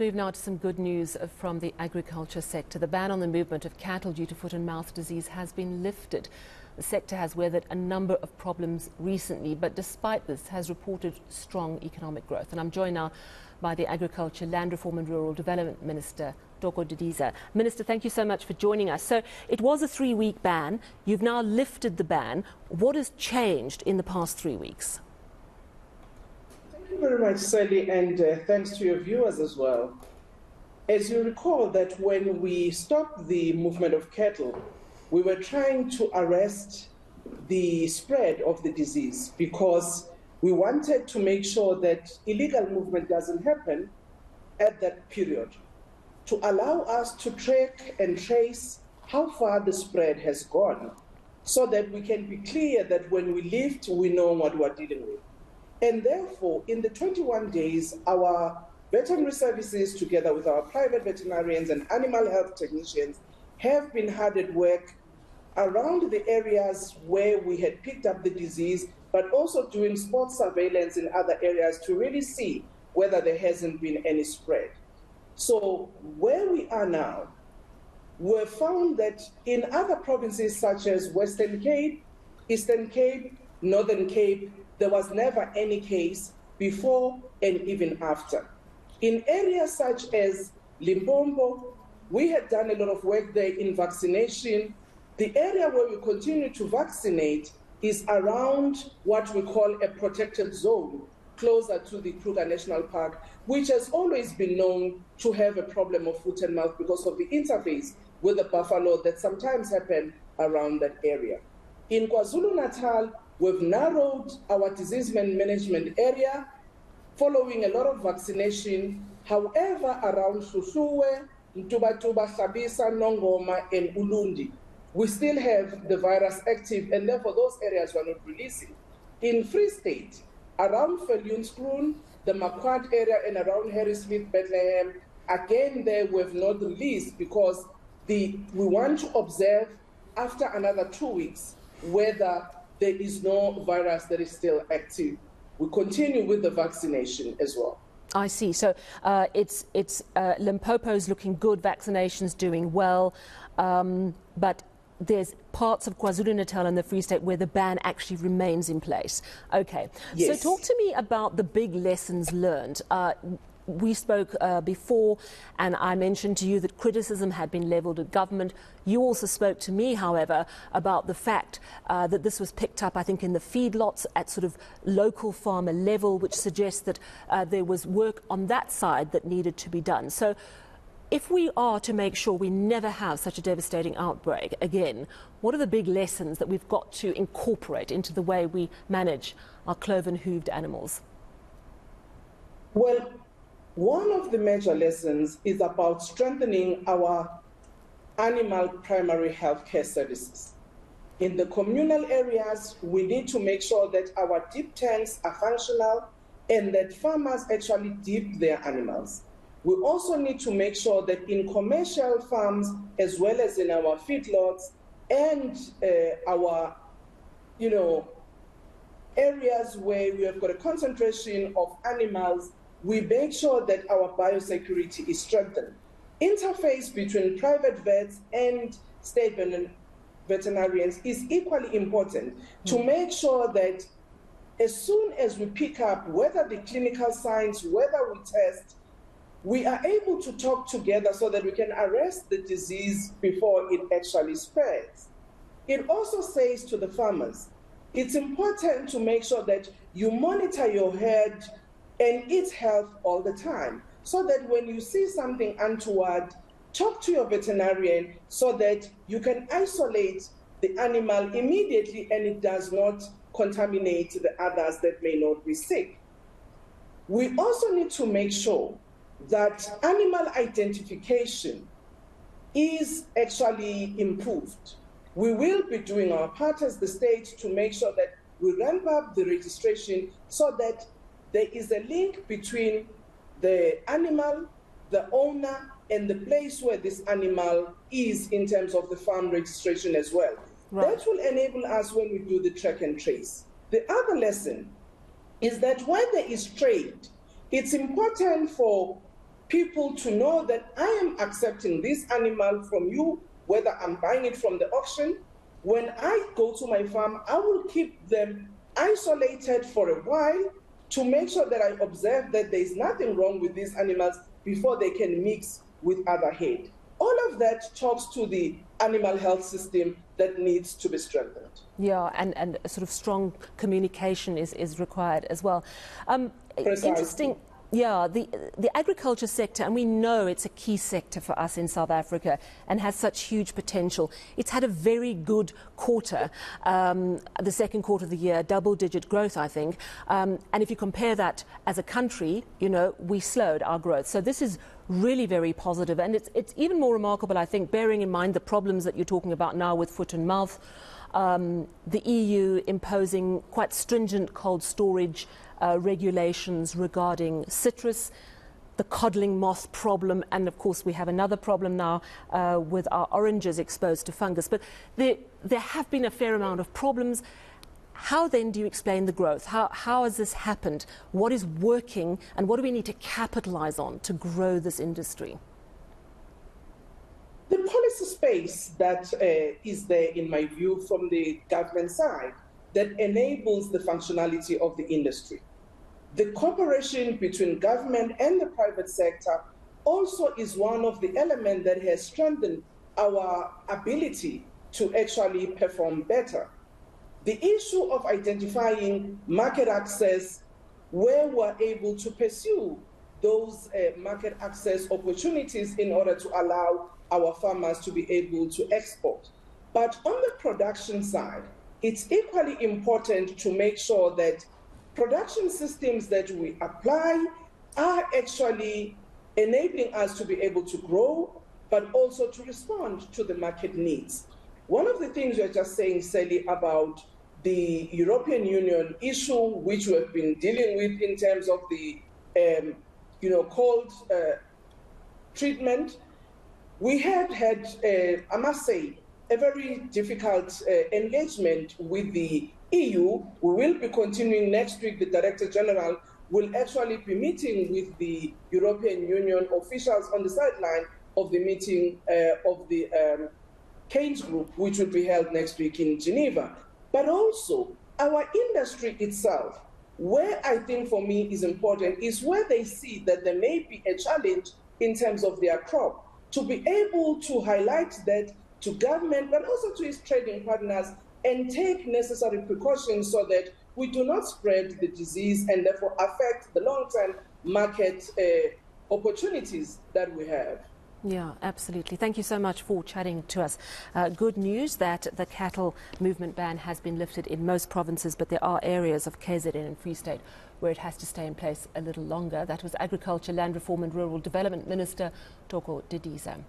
Move now to some good news from the agriculture sector. The ban on the movement of cattle due to foot and mouth disease has been lifted. The sector has weathered a number of problems recently, but despite this has reported strong economic growth. And I'm joined now by the Agriculture, Land Reform and Rural Development Minister, Thoko Didiza. Minister, thank you so much for joining us. So it was a 3-week ban. You've now lifted the ban. What has changed in the past 3 weeks? Thank you very much, Sally, and thanks to your viewers as well. As you recall that when we stopped the movement of cattle, we were trying to arrest the spread of the disease because we wanted to make sure that illegal movement doesn't happen at that period, to allow us to track and trace how far the spread has gone, so that we can be clear that when we lift, we know what we're dealing with. And therefore, in the 21 days, our veterinary services, together with our private veterinarians and animal health technicians, have been hard at work around the areas where we had picked up the disease, but also doing spot surveillance in other areas to really see whether there hasn't been any spread. So where we are now, we've found that in other provinces such as Western Cape, Eastern Cape, Northern Cape, there was never any case before and even after. In areas such as Limpopo, we had done a lot of work there in vaccination. The area where we continue to vaccinate is around what we call a protected zone, closer to the Kruger National Park, which has always been known to have a problem of foot and mouth because of the interface with the buffalo that sometimes happen around that area. In KwaZulu-Natal, we've narrowed our disease management area following a lot of vaccination. However, around Sushuwe, Ntubatuba, Sabisa, Nongoma, and Ulundi, we still have the virus active, and therefore those areas were not releasing. In Free State, around Viljoenskroon, the Makwat area, and around Harrismith, Bethlehem, again there we have not released because we want to observe after another 2 weeks whether there is no virus that is still active. We continue with the vaccination as well. I see. So Limpopo's looking good, vaccination's doing well, but there's parts of KwaZulu-Natal and the Free State where the ban actually remains in place. Okay. Yes. So talk to me about the big lessons learned. We spoke before, and I mentioned to you that criticism had been levelled at government. You also spoke to me, however, about the fact that this was picked up, I think, in the feedlots at sort of local farmer level, which suggests that there was work on that side that needed to be done. So if we are to make sure we never have such a devastating outbreak again, what are the big lessons that we've got to incorporate into the way we manage our cloven-hooved animals? Well, one of the major lessons is about strengthening our animal primary health care services. In the communal areas, we need to make sure that our dip tanks are functional and that farmers actually dip their animals. We also need to make sure that in commercial farms, as well as in our feedlots and our, areas where we have got a concentration of animals, we make sure that our biosecurity is strengthened. Interface between private vets and state veterinarians is equally important to make sure that as soon as we pick up whether the clinical signs, whether we test, we are able to talk together so that we can arrest the disease before it actually spreads. It also says to the farmers, it's important to make sure that you monitor your herd and its health all the time, so that when you see something untoward, talk to your veterinarian so that you can isolate the animal immediately and it does not contaminate the others that may not be sick. We also need to make sure that animal identification is actually improved. We will be doing our part as the state to make sure that we ramp up the registration so that there is a link between the animal, the owner, and the place where this animal is in terms of the farm registration as well. Right. That will enable us when we do the track and trace. The other lesson is that when there is trade, it's important for people to know that I am accepting this animal from you, whether I'm buying it from the auction. When I go to my farm, I will keep them isolated for a while to make sure that I observe that there is nothing wrong with these animals before they can mix with other hay. All of that talks to the animal health system that needs to be strengthened. Yeah, and a sort of strong communication is required as well. Precisely. Interesting. Yeah, the agriculture sector, and we know it's a key sector for us in South Africa and has such huge potential. It's had a very good quarter, the second quarter of the year, double-digit growth, I think. And if you compare that as a country, you know, we slowed our growth. So this is really very positive. And it's even more remarkable, I think, bearing in mind the problems that you're talking about now with foot and mouth, the EU imposing quite stringent cold storage regulations regarding citrus, the codling moth problem, and of course we have another problem now with our oranges exposed to fungus. But there have been a fair amount of problems. How then do you explain the growth? How has this happened? What is working, and what do we need to capitalize on to grow this industry? The policy space that is there, in my view, from the government side, that enables the functionality of the industry. The cooperation between government and the private sector also is one of the elements that has strengthened our ability to actually perform better. The issue of identifying market access, where we're able to pursue those market access opportunities in order to allow our farmers to be able to export. But on the production side, it's equally important to make sure that production systems that we apply are actually enabling us to be able to grow, but also to respond to the market needs. One of the things you're just saying, Sally, about the European Union issue, which we have been dealing with in terms of the cold treatment, we have had, I must say, a very difficult engagement with the EU. We will be continuing next week. The Director General will actually be meeting with the European Union officials on the sideline of the meeting of the Keynes Group, which will be held next week in Geneva. But also, our industry itself, where I think for me is important, is where they see that there may be a challenge in terms of their crop, to be able to highlight that to government, but also to its trading partners, and take necessary precautions so that we do not spread the disease and therefore affect the long-term market opportunities that we have. Yeah, absolutely. Thank you so much for chatting to us. Good news that the cattle movement ban has been lifted in most provinces, but there are areas of KZN and Free State where it has to stay in place a little longer. That was Agriculture, Land Reform and Rural Development Minister Thoko Didiza.